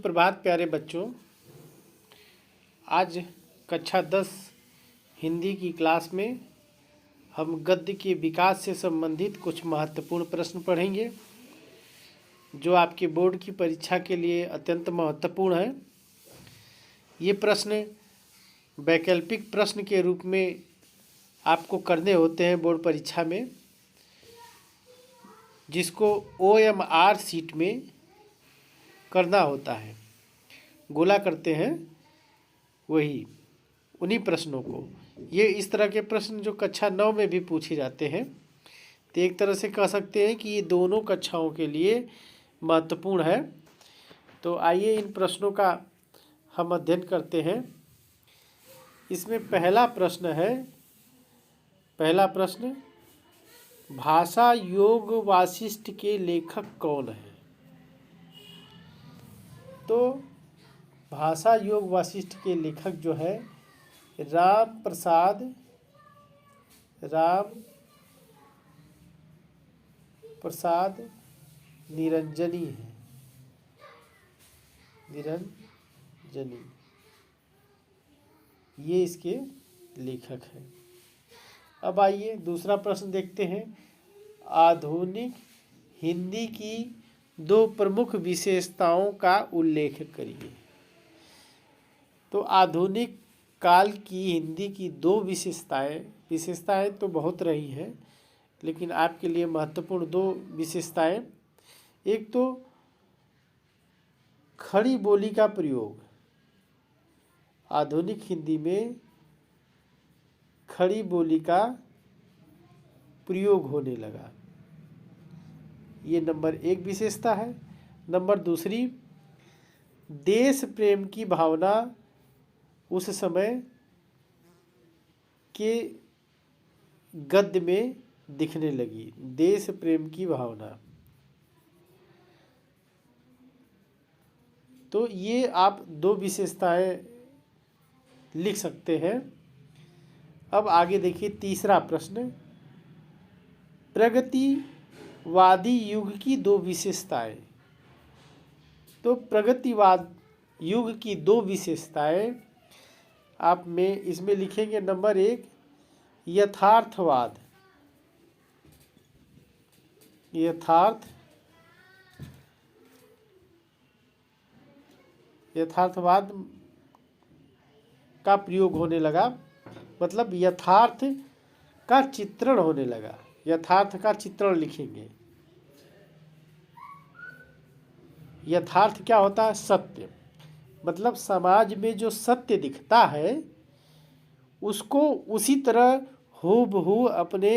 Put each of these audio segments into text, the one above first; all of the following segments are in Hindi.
सुप्रभात प्यारे बच्चों। आज कक्षा 10 हिंदी की क्लास में हम गद्य के विकास से संबंधित कुछ महत्वपूर्ण प्रश्न पढ़ेंगे जो आपके बोर्ड की परीक्षा के लिए अत्यंत महत्वपूर्ण है। ये प्रश्न वैकल्पिक प्रश्न के रूप में आपको करने होते हैं बोर्ड परीक्षा में, जिसको OMR सीट में करना होता है। गोला करते हैं वही उन्हीं प्रश्नों को। ये इस तरह के प्रश्न जो कक्षा 9 में भी पूछे जाते हैं, तो एक तरह से कह सकते हैं कि ये दोनों कक्षाओं के लिए महत्वपूर्ण है। तो आइए इन प्रश्नों का हम अध्ययन करते हैं। इसमें पहला प्रश्न भाषा योग वासिष्ठ के लेखक कौन है? तो भाषा योग वासिष्ठ के लेखक जो है राम प्रसाद निरंजनी है। ये इसके लेखक हैं। अब आइए दूसरा प्रश्न देखते हैं। आधुनिक हिंदी की दो प्रमुख विशेषताओं का उल्लेख करिए। तो आधुनिक काल की हिंदी की दो विशेषताएं तो बहुत रही हैं, लेकिन आपके लिए महत्वपूर्ण दो विशेषताएं। एक तो खड़ी बोली का प्रयोग। आधुनिक हिंदी में खड़ी बोली का प्रयोग होने लगा, ये नंबर एक विशेषता है। नंबर दूसरी, देश प्रेम की भावना उस समय के गद्य में दिखने लगी। देश प्रेम की भावना, तो ये आप दो विशेषताएं लिख सकते हैं। अब आगे देखिए तीसरा प्रश्न, प्रगतिवादी युग की दो विशेषताएं। तो प्रगतिवाद युग की दो विशेषताएं आप में इसमें लिखेंगे। नंबर एक, यथार्थवाद का प्रयोग होने लगा, मतलब यथार्थ का चित्रण होने लगा। यथार्थ का चित्रण लिखेंगे। यथार्थ क्या होता है? सत्य। मतलब समाज में जो सत्य दिखता है उसको उसी तरह हूबहू अपने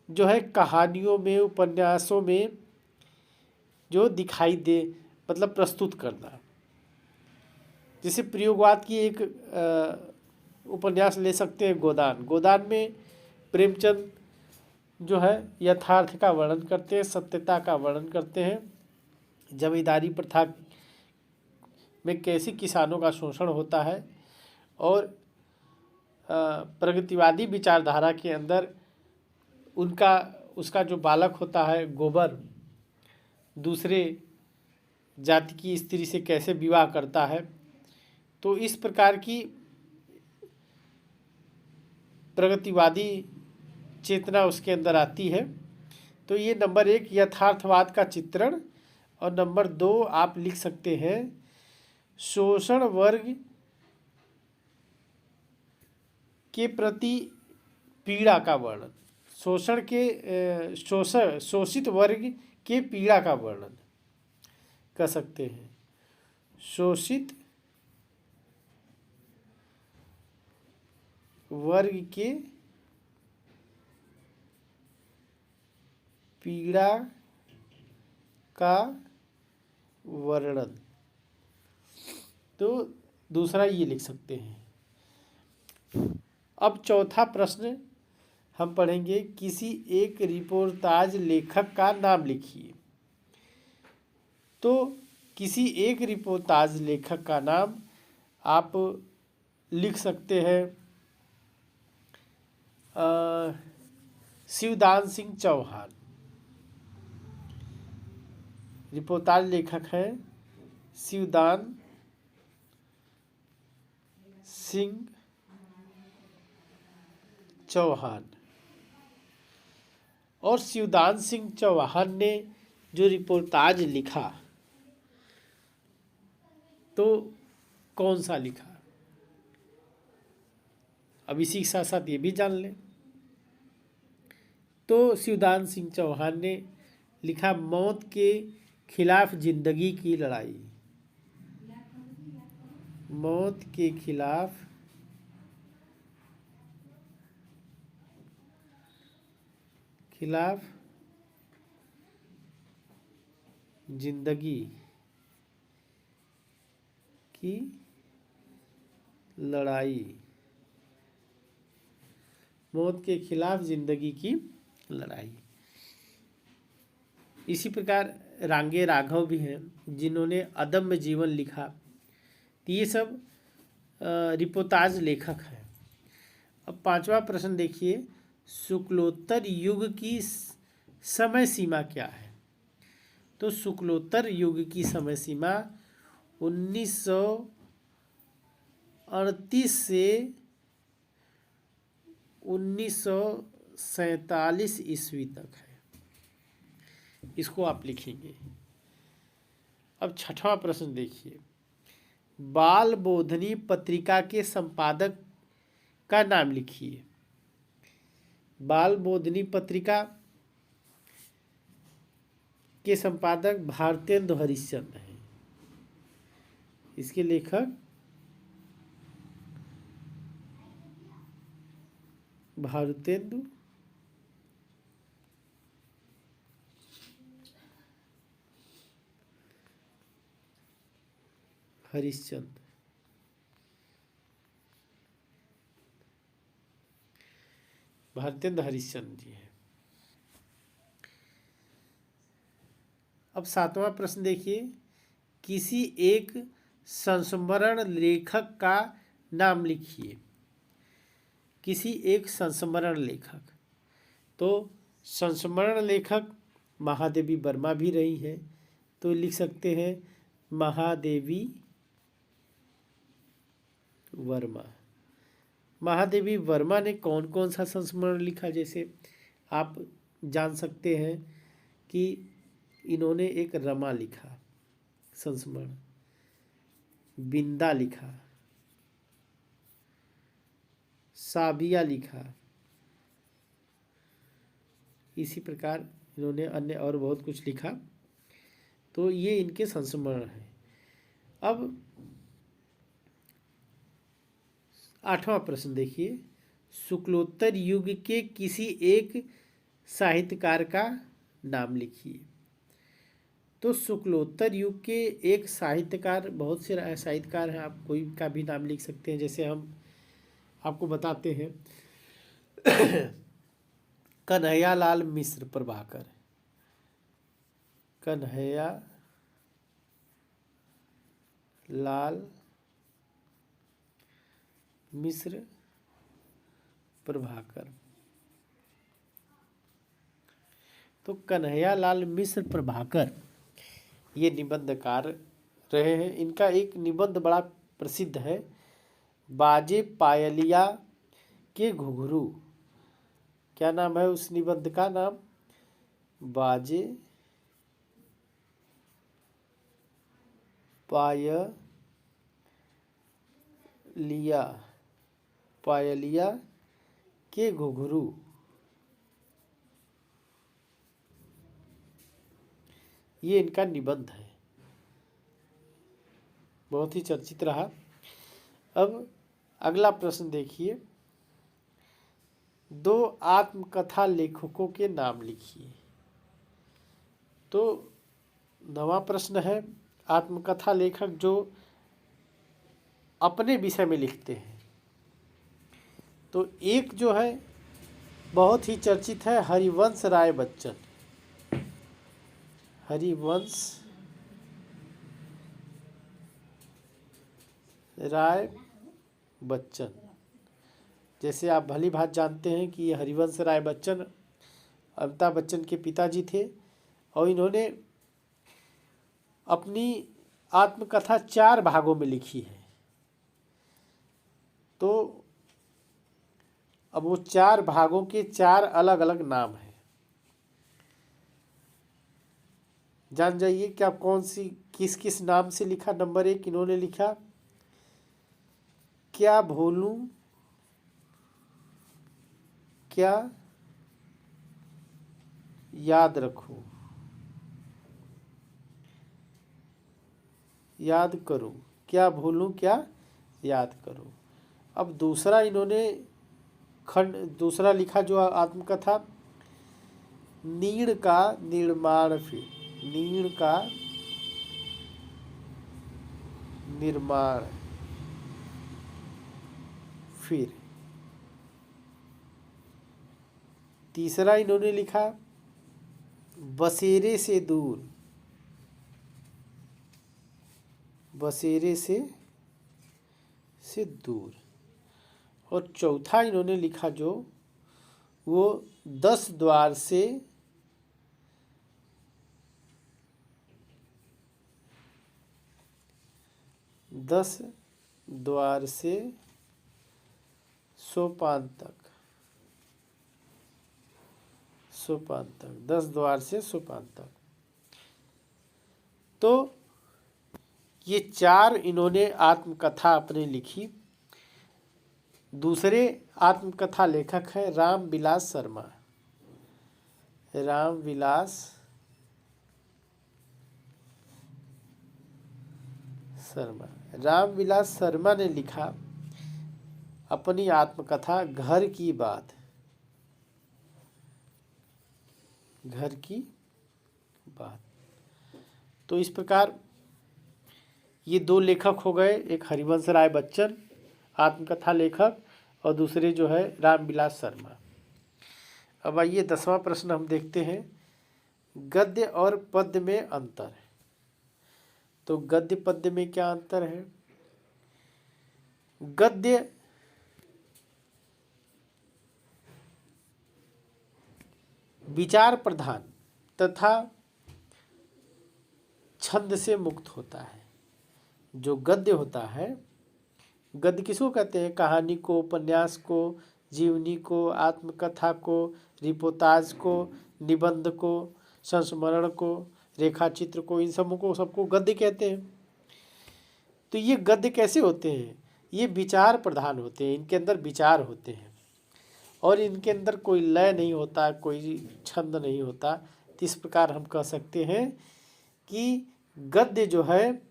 जो है कहानियों में, उपन्यासों में जो दिखाई दे, मतलब प्रस्तुत करना। जैसे प्रयोगवाद की एक उपन्यास ले सकते हैं, गोदान में प्रेमचंद जो है यथार्थ का वर्णन करते हैं, सत्यता का वर्णन करते हैं। जमींदारी प्रथा में कैसे किसानों का शोषण होता है और प्रगतिवादी विचारधारा के अंदर उसका जो बालक होता है गोबर, दूसरे जाति की स्त्री से कैसे विवाह करता है। तो इस प्रकार की प्रगतिवादी चेतना उसके अंदर आती है। तो ये नंबर एक, यथार्थवाद का चित्रण। और नंबर दो आप लिख सकते हैं, शोषण वर्ग के प्रति पीड़ा का वर्णन। शोषित वर्ग के पीड़ा का वर्णन कर सकते हैं। शोषित वर्ग के पीड़ा का वर्णन, तो दूसरा ये लिख सकते हैं। अब चौथा प्रश्न हम पढ़ेंगे, किसी एक रिपोर्टाज लेखक का नाम लिखिए। तो किसी एक रिपोर्टाज लेखक का नाम आप लिख सकते हैं शिवदान सिंह चौहान। रिपोर्टाज लेखक हैं शिवदान सिंह चौहान। और शिवदान सिंह चौहान ने जो रिपोर्टाज लिखा तो कौन सा लिखा, अब इसी के साथ साथ ये भी जान लें। तो शिवदान सिंह चौहान ने लिखा मौत के खिलाफ जिंदगी की लड़ाई। मौत के खिलाफ जिंदगी की लड़ाई। मौत के खिलाफ जिंदगी की लड़ाई। इसी प्रकार रांगे राघव भी हैं जिन्होंने अदम्य जीवन लिखा। तो ये सब रिपोर्टाज लेखक हैं। अब पांचवा प्रश्न देखिए, शुक्लोत्तर युग की समय सीमा क्या है। तो शुक्लोत्तर युग की समय सीमा 1938 से 1947 ईस्वी तक है। इसको आप लिखेंगे। अब छठवां प्रश्न देखिए, बाल बोधनी पत्रिका के संपादक का नाम लिखिए। बाल बोधनी पत्रिका के संपादक भारतेंदु हरिश्चंद्र हैं। इसके लेखक भारतेंदु हरिश्चंद्र। भारतेंदु हरिश्चंद्र जी हैं। अब सातवां प्रश्न देखिए, किसी एक संस्मरण लेखक का नाम लिखिए। किसी एक संस्मरण लेखक। तो संस्मरण लेखक महादेवी वर्मा भी रही हैं, तो लिख सकते हैं महादेवी वर्मा। महादेवी वर्मा ने कौन कौन सा संस्मरण लिखा, जैसे आप जान सकते हैं कि इन्होंने एक रमा लिखा संस्मरण, बिंदा लिखा, साबिया लिखा। इसी प्रकार इन्होंने अन्य और बहुत कुछ लिखा। तो ये इनके संस्मरण हैं। अब आठवां प्रश्न देखिए, शुक्लोत्तर युग के किसी एक साहित्यकार का नाम लिखिए। तो शुक्लोत्तर युग के एक साहित्यकार, बहुत से साहित्यकार हैं, आप कोई का भी नाम लिख सकते हैं। जैसे हम आपको बताते हैं कन्हैयालाल मिश्र प्रभाकर। कन्हैयालाल मिश्र प्रभाकर। तो कन्हैयालाल मिश्र प्रभाकर ये निबंधकार रहे हैं। इनका एक निबंध बड़ा प्रसिद्ध है, बाजे पायलिया के घुघरू। क्या नाम है उस निबंध का नाम? बाजे पायलिया के घुघरू। ये इनका निबंध है, बहुत ही चर्चित रहा। अब अगला प्रश्न देखिए, दो आत्मकथा लेखकों के नाम लिखिए। तो नवा प्रश्न है, आत्मकथा लेखक जो अपने विषय में लिखते हैं। तो एक जो है बहुत ही चर्चित है, हरिवंश राय बच्चन। हरिवंश राय बच्चन। जैसे आप भली भांति जानते हैं कि ये हरिवंश राय बच्चन अमिताभ बच्चन के पिताजी थे, और इन्होंने अपनी आत्मकथा 4 भागों में लिखी है। तो अब वो 4 भागों के 4 अलग अलग नाम हैं। जान जाइए क्या कौन सी किस किस नाम से लिखा। नंबर 1 इन्होंने लिखा क्या भूलूं क्या याद रखूं, याद करूं, क्या भूलूं क्या याद करूं। अब दूसरा इन्होंने खंड दूसरा लिखा जो आत्मकथा, नीड़ का निर्माण फिर, नीड़ का निर्माण फिर। तीसरा इन्होंने लिखा बसेरे से दूर, बसेरे से दूर। और चौथा इन्होंने लिखा जो वो 10 द्वार से 10 द्वार से सोपान तक, सोपान तक, 10 द्वार से सोपान तक। तो ये 4 इन्होंने आत्मकथा अपने लिखी। दूसरे आत्मकथा लेखक है रामविलास शर्मा। रामविलास शर्मा, रामविलास शर्मा ने लिखा अपनी आत्मकथा घर की बात, घर की बात। तो इस प्रकार ये 2 लेखक हो गए, एक हरिवंश राय बच्चन आत्मकथा लेखक और दूसरे जो है रामविलास शर्मा। अब आइए 10वां प्रश्न हम देखते हैं, गद्य और पद्य में अंतर। तो गद्य पद्य में क्या अंतर है। गद्य विचार प्रधान तथा छंद से मुक्त होता है। जो गद्य होता है, गद्य किसको कहते हैं, कहानी को, उपन्यास को, जीवनी को, आत्मकथा को, रिपोर्टाज को, निबंध को, संस्मरण को, रेखाचित्र को, इन सबको गद्य कहते हैं। तो ये गद्य कैसे होते हैं, ये विचार प्रधान होते हैं, इनके अंदर विचार होते हैं और इनके अंदर कोई लय नहीं होता, कोई छंद नहीं होता। तो इस प्रकार हम कह सकते हैं कि गद्य जो है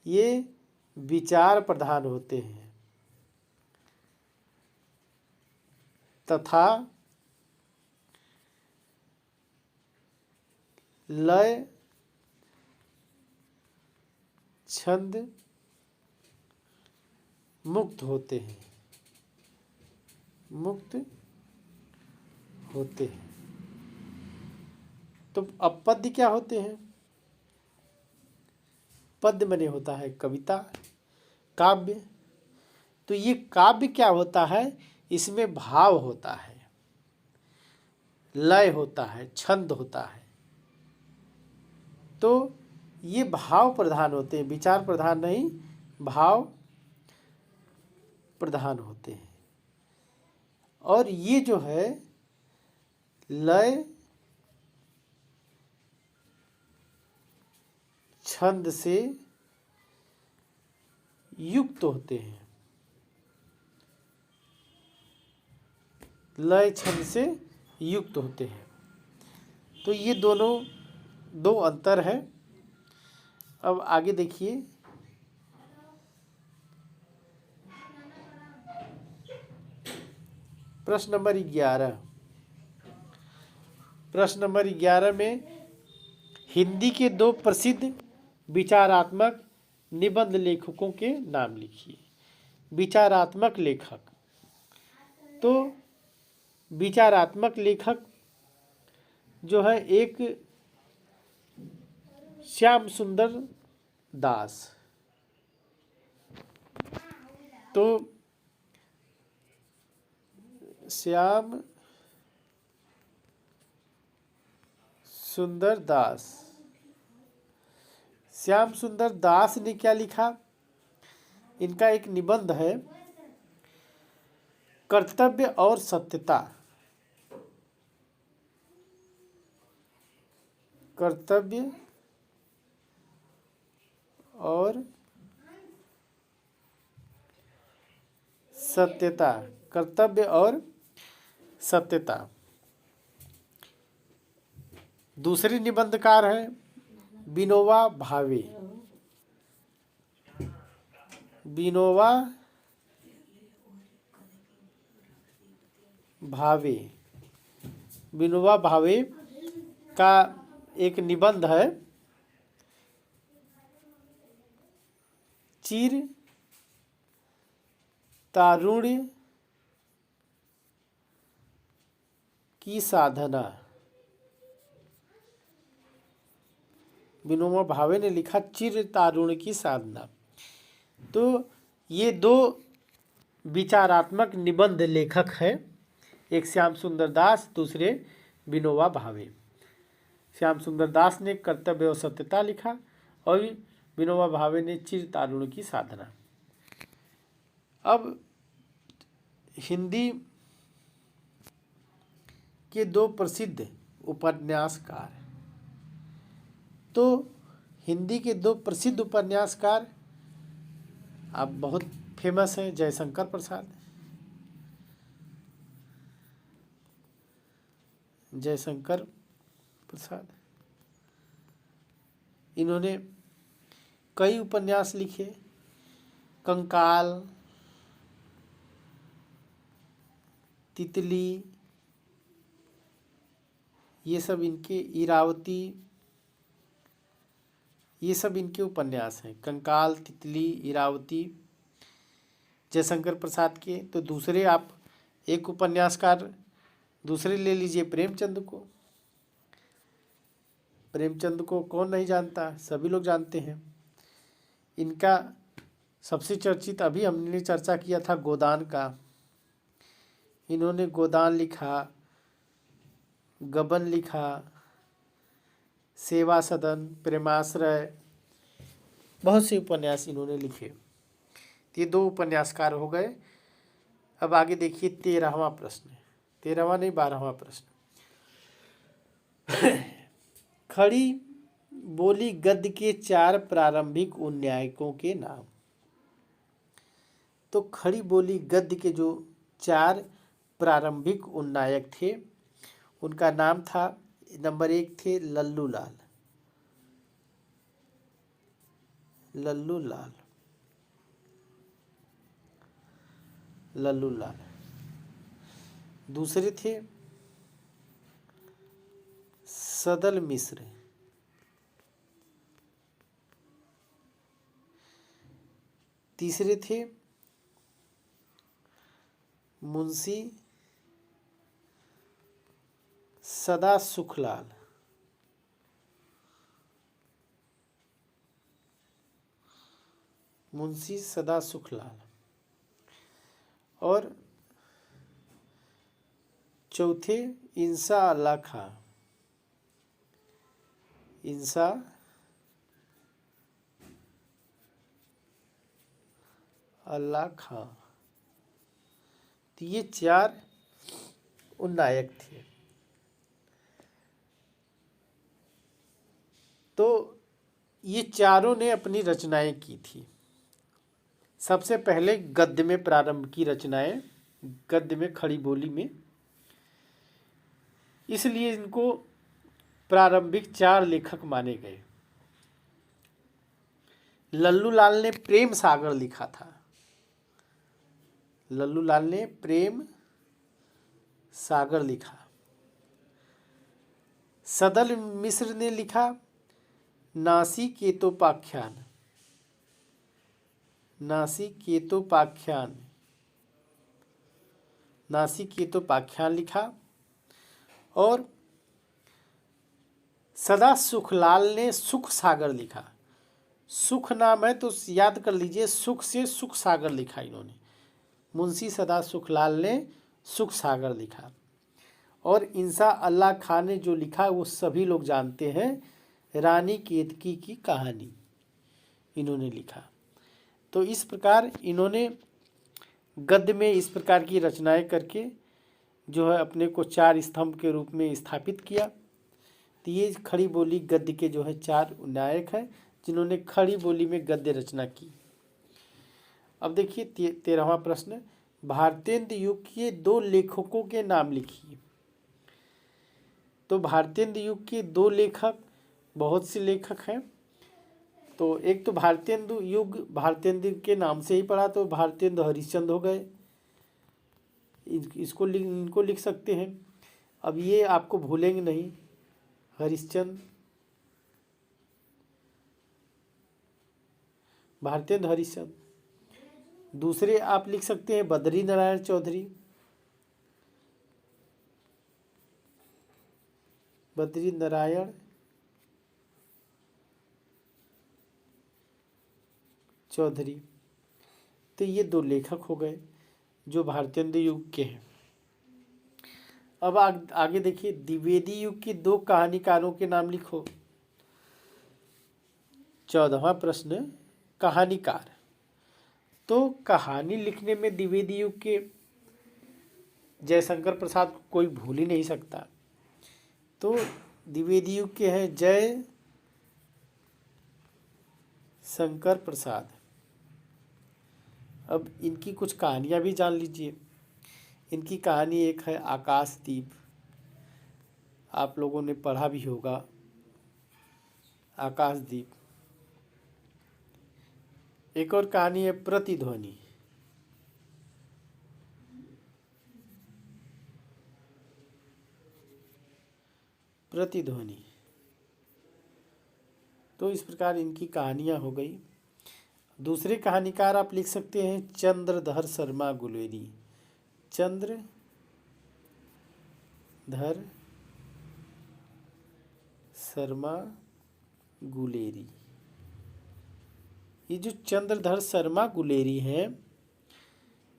ये विचार प्रधान होते हैं तथा लय छंद मुक्त होते हैं, मुक्त होते हैं। तो अब पद्य क्या होते हैं। पद्य माने होता है कविता, काव्य। तो ये काव्य क्या होता है, इसमें भाव होता है, लय होता है, छंद होता है। तो ये भाव प्रधान होते हैं, विचार प्रधान नहीं, भाव प्रधान होते हैं। और ये जो है लय छंद से युक्त होते हैं, लय छंद से युक्त होते हैं। तो ये दोनों 2 अंतर है। अब आगे देखिए, प्रश्न नंबर 11। प्रश्न नंबर 11 में हिंदी के 2 प्रसिद्ध विचारात्मक निबंध लेखकों के नाम लिखिए। विचारात्मक लेखक, तो विचारात्मक लेखक जो है एक श्याम सुंदर दास। तो श्याम सुंदर दास, श्याम सुंदर दास ने क्या लिखा? इनका एक निबंध है, कर्तव्य और सत्यता। कर्तव्य और सत्यता। कर्तव्य और सत्यता। दूसरी निबंधकार है विनोबा भावे। विनोबा भावे। विनोबा भावे का एक निबंध है, चिर तारुण्य की साधना। विनोबा भावे ने लिखा चिर तारुण्य की साधना। तो ये दो विचारात्मक निबंध लेखक है, एक श्याम सुंदर दास, दूसरे विनोबा भावे। श्याम सुंदर दास ने कर्तव्य और सत्यता लिखा और विनोबा भावे ने चिर तारुण्य की साधना। अब हिंदी के दो प्रसिद्ध उपन्यासकार, तो हिंदी के दो प्रसिद्ध उपन्यासकार आप बहुत फेमस हैं, जयशंकर प्रसाद। जयशंकर प्रसाद, इन्होंने कई उपन्यास लिखे, कंकाल, तितली, ये सब इनके, इरावती, ये सब इनके उपन्यास हैं। कंकाल, तितली, इरावती जयशंकर प्रसाद के। तो दूसरे आप एक उपन्यासकार दूसरे ले लीजिए, प्रेमचंद को। प्रेमचंद को कौन नहीं जानता, सभी लोग जानते हैं। इनका सबसे चर्चित अभी हमने चर्चा किया था गोदान का। इन्होंने गोदान लिखा, गबन लिखा, सेवा सदन, प्रेमाश्रय, बहुत से उपन्यास इन्होंने लिखे। ये दो उपन्यासकार हो गए। अब आगे देखिए 13वां प्रश्न, 13वां नहीं 12वां प्रश्न। खड़ी बोली गद्य के 4 प्रारंभिक उन्नायकों के नाम। तो खड़ी बोली गद्य के जो 4 प्रारंभिक उन्नायक थे, उनका नाम था, नंबर 1 थे लल्लू लाल। लल्लू लाल, लल्लू लाल। दूसरे थे सदल मिश्र। तीसरे थे मुंशी सदा सुखलाल। मुंशी सदा सुखलाल। और चौथे इंसा अल्लाह खां। इंसा अल्लाह खां। तो ये 4 उन्नायक थे। तो ये चारों ने अपनी रचनाएं की थी। सबसे पहले गद्य में प्रारंभ की रचनाएं, गद्य में, खड़ी बोली में, इसलिए इनको प्रारंभिक 4 लेखक माने गए। लल्लू लाल ने प्रेम सागर लिखा था। लल्लू लाल ने प्रेम सागर लिखा। सदल मिश्र ने लिखा नासिकेतोपाख्यान। नासिकेतोपाख्यान। नासिकेतोपाख्यान लिखा। और सदा सुखलाल ने सुख सागर लिखा। सुख नाम है तो याद कर लीजिए, सुख से सुख सागर लिखा इन्होंने। मुंशी सदा सुखलाल ने सुख सागर लिखा। और इंसा अल्लाह खां ने जो लिखा वो सभी लोग जानते हैं, रानी केतकी की कहानी। इन्होंने लिखा। तो इस प्रकार इन्होंने गद्य में इस प्रकार की रचनाएं करके जो है अपने को 4 स्तंभ के रूप में स्थापित किया। तो ये खड़ी बोली गद्य के जो है 4 नायक हैं जिन्होंने खड़ी बोली में गद्य रचना की। अब देखिए 13वां प्रश्न, भारतेंद्र युग के 2 लेखकों के नाम लिखिए। तो भारतेंद्र युग के 2 लेखक, बहुत से लेखक हैं। तो एक तो भारतेंदु युग, भारतेंदु के नाम से ही पढ़ा तो भारतेंदु हरिश्चंद्र हो गए, इनको लिख सकते हैं। अब ये आपको भूलेंगे नहीं, हरिश्चंद्र, भारतेंदु हरिश्चंद्र। दूसरे आप लिख सकते हैं बद्री नारायण चौधरी, बद्री नारायण चौधरी। तो ये 2 लेखक हो गए जो भारतेंदु युग के हैं। अब आगे देखिए, द्विवेदी युग के 2 कहानीकारों के नाम लिखो। 14वां प्रश्न, कहानीकार। तो कहानी लिखने में द्विवेदी युग के जयशंकर प्रसाद को कोई भूल ही नहीं सकता। तो द्विवेदी युग के हैं जय शंकर प्रसाद। अब इनकी कुछ कहानियाँ भी जान लीजिए। इनकी कहानी एक है आकाशदीप, आप लोगों ने पढ़ा भी होगा आकाशदीप। एक और कहानी है प्रतिध्वनि। प्रतिध्वनि। तो इस प्रकार इनकी कहानियाँ हो गई। दूसरे कहानीकार आप लिख सकते हैं चंद्रधर शर्मा गुलेरी। चंद्रधर शर्मा गुलेरी। ये जो चंद्रधर शर्मा गुलेरी हैं,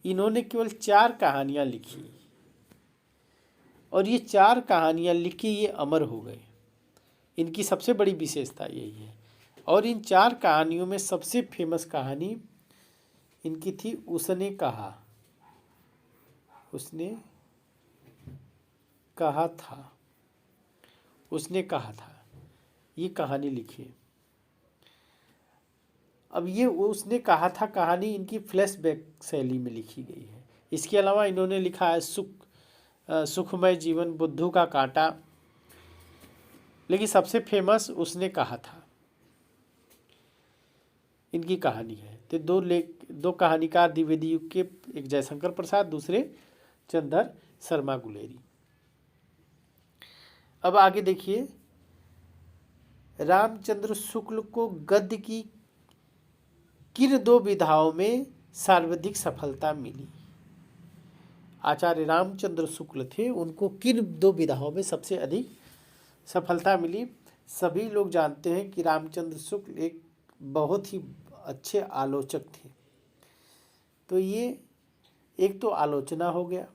इन्होंने केवल 4 कहानियाँ लिखी और ये 4 कहानियाँ लिखी ये अमर हो गए। इनकी सबसे बड़ी विशेषता यही है। और इन 4 कहानियों में सबसे फेमस कहानी इनकी थी उसने कहा। उसने कहा था। उसने कहा था, ये कहानी लिखी। अब ये उसने कहा था कहानी इनकी फ्लैशबैक शैली में लिखी गई है। इसके अलावा इन्होंने लिखा है सुखमय जीवन, बुद्धू का कांटा, लेकिन सबसे फेमस उसने कहा था इनकी कहानी है। तो 2 कहानीकार द्विवेदी युग के, एक जयशंकर प्रसाद, दूसरे चंद्रधर शर्मा गुलेरी। अब आगे देखिए, रामचंद्र शुक्ल को गद्य की किन 2 विधाओं में सर्वाधिक सफलता मिली। आचार्य रामचंद्र शुक्ल थे, उनको किन 2 विधाओं में सबसे अधिक सफलता मिली। सभी लोग जानते हैं कि रामचंद्र शुक्ल एक बहुत ही अच्छे आलोचक थे। तो ये एक तो आलोचना हो गया,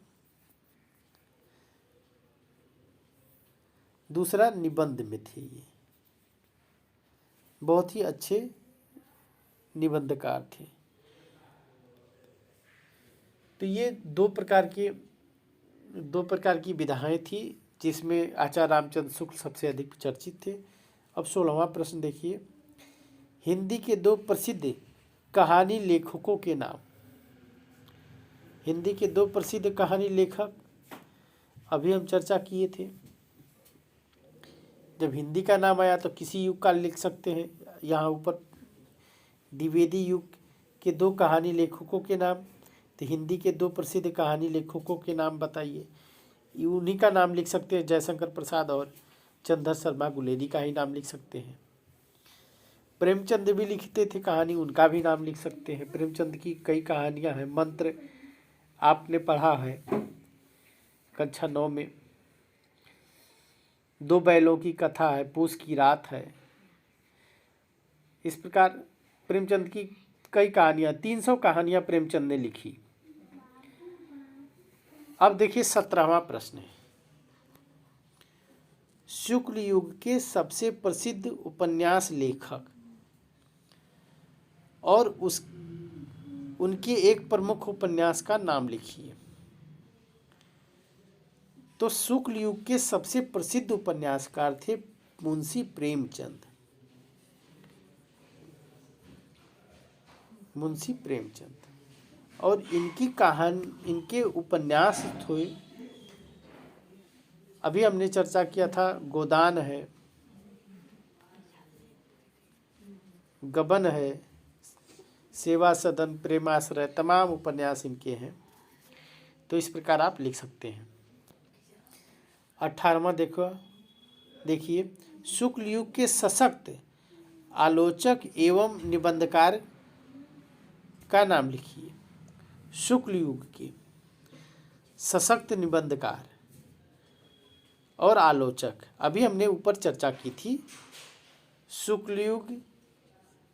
दूसरा निबंध में थे। ये बहुत ही अच्छे निबंधकार थे। तो ये 2 प्रकार की विधाएं थी जिसमें आचार्य रामचंद्र शुक्ल सबसे अधिक चर्चित थे। अब 16वां प्रश्न देखिए, हिंदी के 2 प्रसिद्ध कहानी लेखकों के नाम। हिंदी के 2 प्रसिद्ध कहानी लेखक अभी हम चर्चा किए थे। जब हिंदी का नाम आया तो किसी युग का लिख सकते हैं। यहाँ ऊपर द्विवेदी युग के 2 कहानी लेखकों के नाम, तो हिंदी के 2 प्रसिद्ध कहानी लेखकों के नाम बताइए। उन्हीं का नाम लिख सकते हैं, जयशंकर प्रसाद और चंद्रधर शर्मा गुलेरी का ही नाम लिख सकते हैं। प्रेमचंद भी लिखते थे कहानी, उनका भी नाम लिख सकते हैं। प्रेमचंद की कई कहानियां हैं। मंत्र आपने पढ़ा है कक्षा 9 में। 2 बैलों की कथा है, पूस की रात है। इस प्रकार प्रेमचंद की कई कहानियां, 300 कहानियां प्रेमचंद ने लिखी। अब देखिए 17वां प्रश्न है, शुक्ल युग के सबसे प्रसिद्ध उपन्यास लेखक। और उस उनके एक प्रमुख उपन्यास का नाम लिखिए। तो शुक्ल युग के सबसे प्रसिद्ध उपन्यासकार थे मुंशी प्रेमचंद। मुंशी प्रेमचंद और इनकी कहानी, इनके उपन्यास थे, अभी हमने चर्चा किया था, गोदान है, गबन है, सेवा सदन, प्रेमाश्रय, तमाम उपन्यास इनके हैं। तो इस प्रकार आप लिख सकते हैं। 18वां देखिए, शुक्ल युग के सशक्त आलोचक एवं निबंधकार का नाम लिखिए। शुक्ल युग के सशक्त निबंधकार और आलोचक, अभी हमने ऊपर चर्चा की थी। शुक्ल युग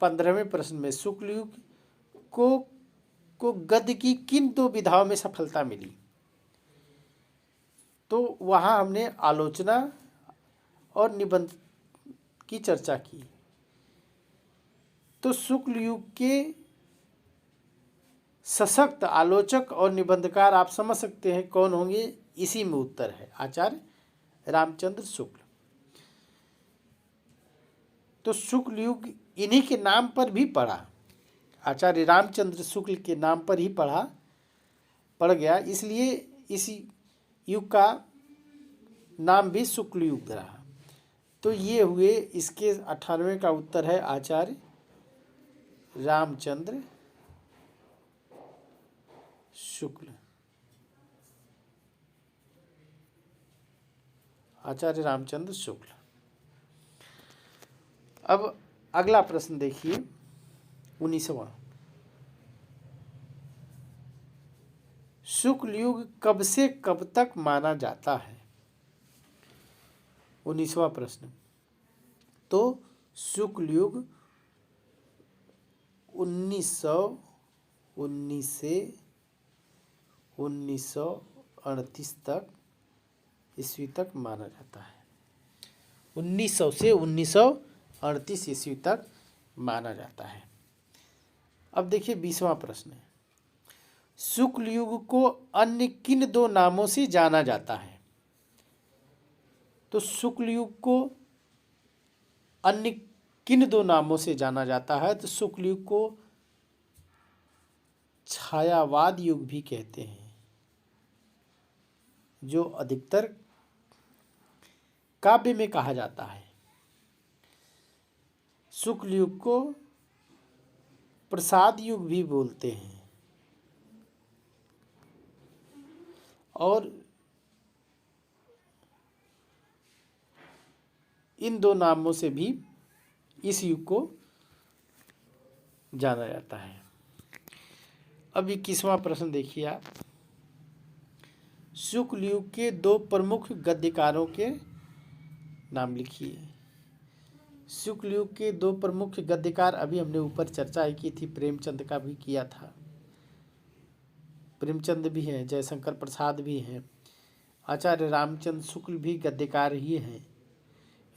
15वें प्रश्न में शुक्ल युग को गद्य की किन दो विधाओं में सफलता मिली? तो वहाँ हमने आलोचना और निबंध की चर्चा की। तो शुक्ल युग के सशक्त आलोचक और निबंधकार आप समझ सकते हैं कौन होंगे, इसी में उत्तर है, आचार्य रामचंद्र शुक्ल। तो शुक्ल युग इन्हीं के नाम पर भी पढ़ा, आचार्य रामचंद्र शुक्ल के नाम पर ही पड़ गया, इसलिए इस युग का नाम भी शुक्ल युग रहा। तो ये हुए, इसके 18वें का उत्तर है आचार्य रामचंद्र शुक्ल। आचार्य रामचंद्र शुक्ल। अब अगला प्रश्न देखिए, 19वां। शुक्ल युग कब से कब तक माना जाता है? 19वां प्रश्न। तो शुक्ल युग 1919 से 1938 तक ईस्वी तक माना जाता है। 1900 से 1938 ईस्वी तक माना जाता है। अब देखिए 20वां प्रश्न है, शुक्ल युग को अन्य किन दो नामों से जाना जाता है? तो शुक्ल युग को अन्य किन दो नामों से जाना जाता है? तो शुक्ल युग को छायावाद युग भी कहते हैं, जो अधिकतर काव्य में कहा जाता है। शुक्ल युग को प्रसाद युग भी बोलते हैं, और इन दो नामों से भी इस युग को जाना जाता है। अब 21वां प्रश्न देखिए आप, शुक्ल युग के दो प्रमुख गद्यकारों के नाम लिखिए। शुक्ल युग के दो प्रमुख गद्यकार, अभी हमने ऊपर चर्चा की थी, प्रेमचंद का भी किया था। प्रेमचंद भी हैं, जयशंकर प्रसाद भी हैं, आचार्य रामचंद्र शुक्ल भी गद्यकार ही हैं,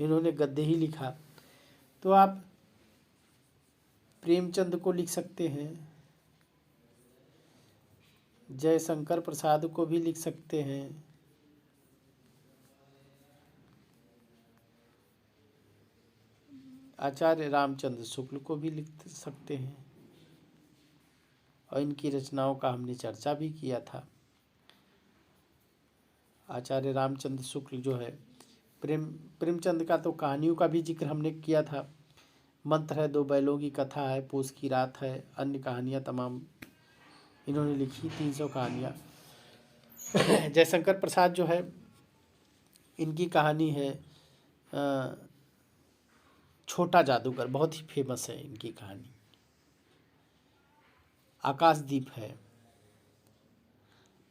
इन्होंने गद्य ही लिखा। तो आप प्रेमचंद को लिख सकते हैं, जयशंकर प्रसाद को भी लिख सकते हैं, आचार्य रामचंद्र शुक्ल को भी लिख सकते हैं, और इनकी रचनाओं का हमने चर्चा भी किया था। आचार्य रामचंद्र शुक्ल जो है, प्रेमचंद का तो कहानियों का भी जिक्र हमने किया था, मंत्र है, दो बैलों की कथा है, पूस की रात है, अन्य कहानियाँ तमाम इन्होंने लिखी, 300 कहानियाँ। जयशंकर प्रसाद जो है, इनकी कहानी है छोटा जादूगर, बहुत ही फेमस है इनकी कहानी। आकाशदीप है,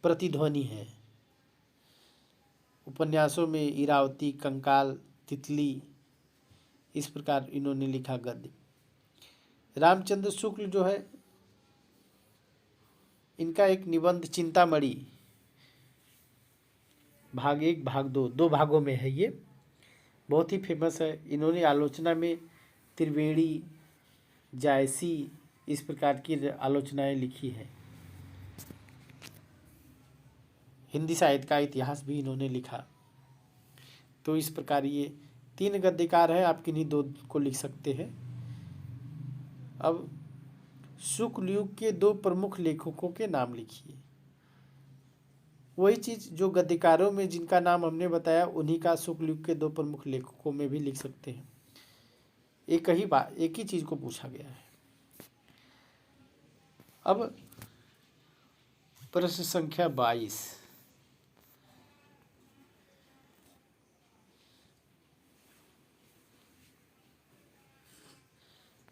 प्रतिध्वनि है, उपन्यासों में इरावती, कंकाल, तितली, इस प्रकार इन्होंने लिखा गद्य। रामचंद्र शुक्ल जो है, इनका एक निबंध चिंतामणि, भाग 1 भाग 2, 2 भागों में है, ये बहुत ही फेमस है। इन्होंने आलोचना में त्रिवेणी, जायसी, इस प्रकार की आलोचनाएं लिखी है। हिंदी साहित्य का इतिहास भी इन्होंने लिखा। तो इस प्रकार ये 3 गद्यकार है, आप किन्हीं 2 को लिख सकते हैं। अब शुक्ल युग के 2 प्रमुख लेखकों के नाम लिखिए। वही चीज़ जो गद्यकारों में जिनका नाम हमने बताया, उन्हीं का शुक्ल युग के 2 प्रमुख लेखकों में भी लिख सकते हैं। एक ही चीज़ को पूछा गया है। अब प्रश्न संख्या 22।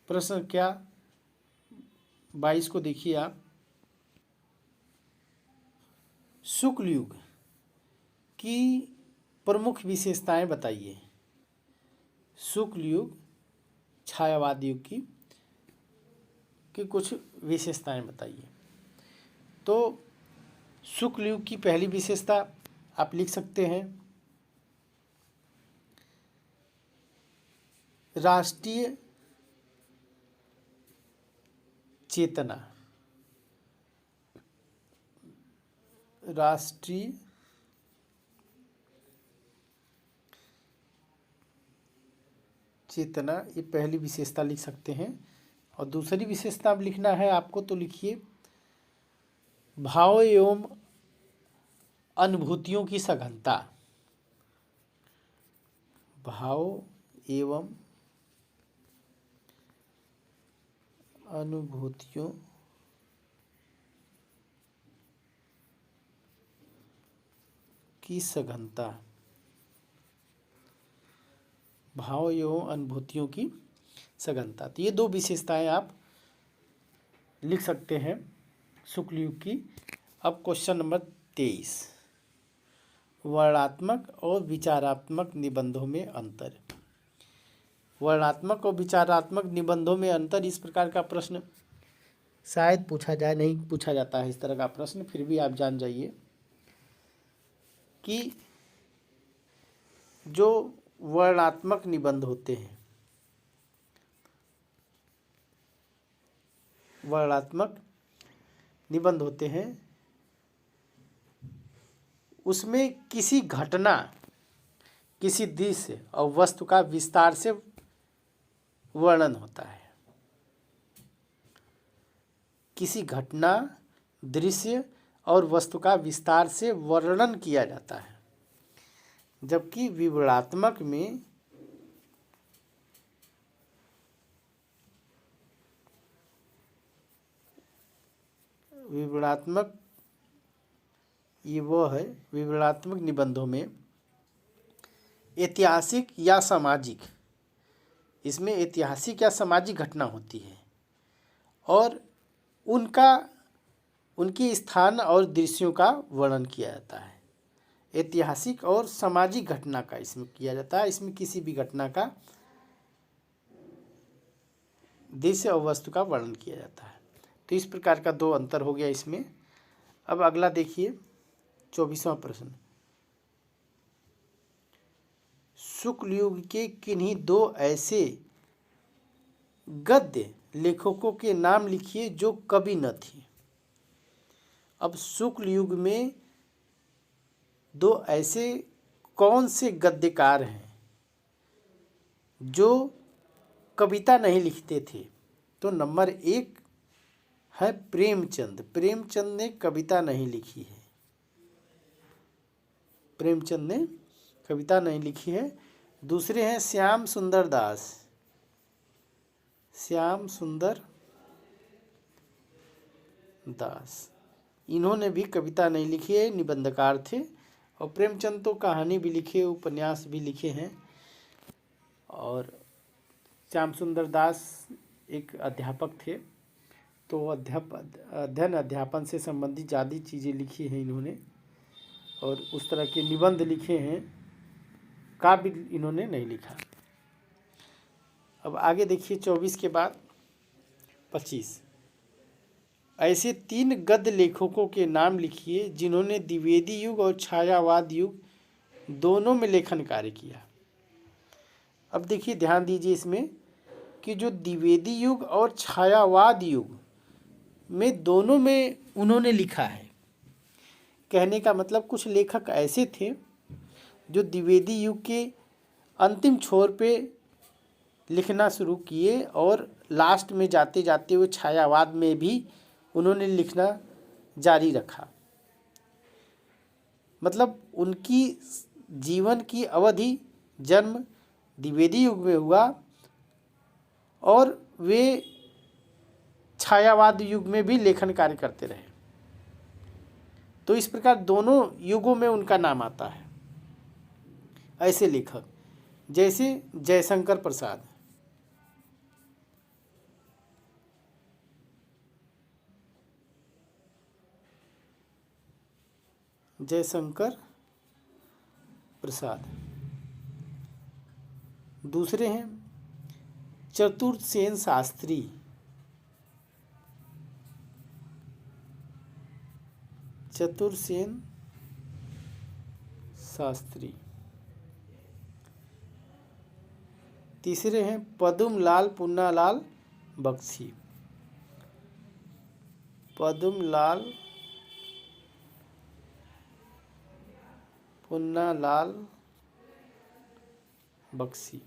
प्रश्न क्या 22 को देखिए आप। शुक्ल युग की प्रमुख विशेषताएं बताइए। शुक्ल युग छायावाद युग की कुछ विशेषताएं बताइए। तो शुक्ल युग की पहली विशेषता आप लिख सकते हैं, राष्ट्रीय चेतना। राष्ट्रीय चेतना, ये पहली विशेषता लिख सकते हैं। और दूसरी विशेषता अब लिखना है आपको, तो लिखिए भाव एवं अनुभूतियों की सघनता। भाव एवं अनुभूतियों की सघनता। भाव एवं अनुभूतियों की सघनता। तो ये 2 विशेषताएं आप लिख सकते हैं शुक्ल युग की। अब क्वेश्चन नंबर 23, वर्णनात्मक और विचारात्मक निबंधों में अंतर। वर्णनात्मक और विचारात्मक निबंधों में अंतर, इस प्रकार का प्रश्न शायद पूछा जाए, नहीं पूछा जाता है इस तरह का प्रश्न, फिर भी आप जान जाइए कि जो वर्णनात्मक निबंध होते हैं, वर्णनात्मक निबंध होते हैं, उसमें किसी घटना, किसी दृश्य और वस्तु का विस्तार से वर्णन होता है। किसी घटना, दृश्य और वस्तु का विस्तार से वर्णन किया जाता है, जबकि विवरणात्मक में ये वो है, विवरणात्मक निबंधों में ऐतिहासिक या सामाजिक, इसमें ऐतिहासिक या सामाजिक घटना होती है और उनके स्थान और दृश्यों का वर्णन किया जाता है। ऐतिहासिक और सामाजिक घटना का इसमें किया जाता है। इसमें किसी भी घटना का, दृश्य और वस्तु का वर्णन किया जाता है। तो इस प्रकार का 2 अंतर हो गया इसमें। अब अगला देखिए 24वां प्रश्न, शुक्ल युग के किन्हीं 2 ऐसे गद्य लेखकों के नाम लिखिए जो कवि न थे। अब शुक्ल युग में 2 ऐसे कौन से गद्यकार हैं जो कविता नहीं लिखते थे? तो नंबर 1 है प्रेमचंद। प्रेमचंद ने कविता नहीं लिखी है। प्रेमचंद ने कविता नहीं लिखी है। दूसरे हैं श्याम सुंदर दास। श्याम सुंदर दास, इन्होंने भी कविता नहीं लिखी है, निबंधकार थे। और प्रेमचंद तो कहानी भी लिखे, उपन्यास भी लिखे हैं। और श्याम सुंदर दास एक अध्यापक थे, तो अध्ययन अध्यापन से संबंधित ज़्यादा चीज़ें लिखी हैं इन्होंने, और उस तरह के निबंध लिखे हैं। काव्य इन्होंने नहीं लिखा। अब आगे देखिए 24 के बाद 25, ऐसे 3 गद्य लेखकों के नाम लिखिए जिन्होंने द्विवेदी युग और छायावाद युग दोनों में लेखन कार्य किया। अब देखिए, ध्यान दीजिए इसमें कि जो द्विवेदी युग और छायावाद युग में दोनों में उन्होंने लिखा है। कहने का मतलब कुछ लेखक ऐसे थे जो द्विवेदी युग के अंतिम छोर पे लिखना शुरू किए और लास्ट में जाते जाते वो छायावाद में भी उन्होंने लिखना जारी रखा। मतलब उनकी जीवन की अवधि जन्म द्विवेदी युग में हुआ और वे छायावाद युग में भी लेखन कार्य करते रहे। तो इस प्रकार दोनों युगों में उनका नाम आता है। ऐसे लेखक जैसे जयशंकर प्रसाद, जयशंकर प्रसाद। दूसरे हैं चतुर्सेन शास्त्री, चतुर्सेन शास्त्री। तीसरे हैं पद्मलाल पुन्नालाल बख्शी, पद्मलाल पुन्नालाल बख्शी।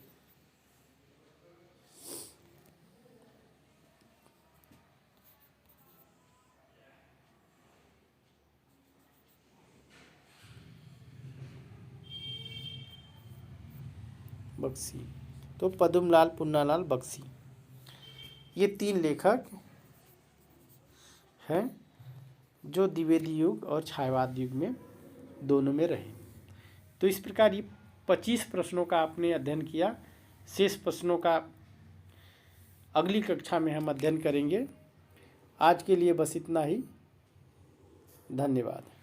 बख्शी तो पद्मलाल पुन्नालाल बख्शी, ये 3 लेखक हैं जो द्विवेदी युग और छायावाद युग में दोनों में रहे। तो इस प्रकार ये 25 प्रश्नों का आपने अध्ययन किया। शेष प्रश्नों का अगली कक्षा में हम अध्ययन करेंगे। आज के लिए बस इतना ही। धन्यवाद।